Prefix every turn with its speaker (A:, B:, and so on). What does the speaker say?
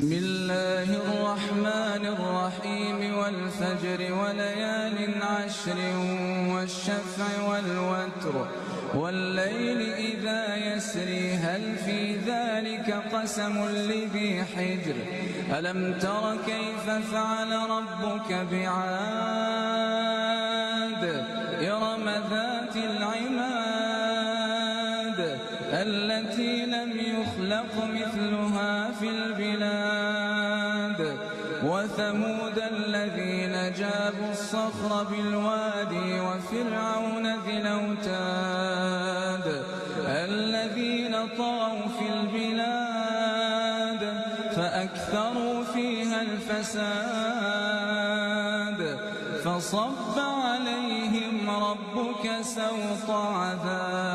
A: بسم الله الرحمن الرحيم والفجر وليال عشر والشفع والوتر والليل إذا يسري هل في ذلك قسم لذي حجر ألم تر كيف فعل ربك بعاد إرم ذات العماد التي لم يخلق مثلها في البلاد وثمود الذين جابوا الصخر بالوادي وفرعون ذي الأوتاد الذين طغوا في البلاد فأكثروا فيها الفساد فصب عليهم ربك سوط عذاب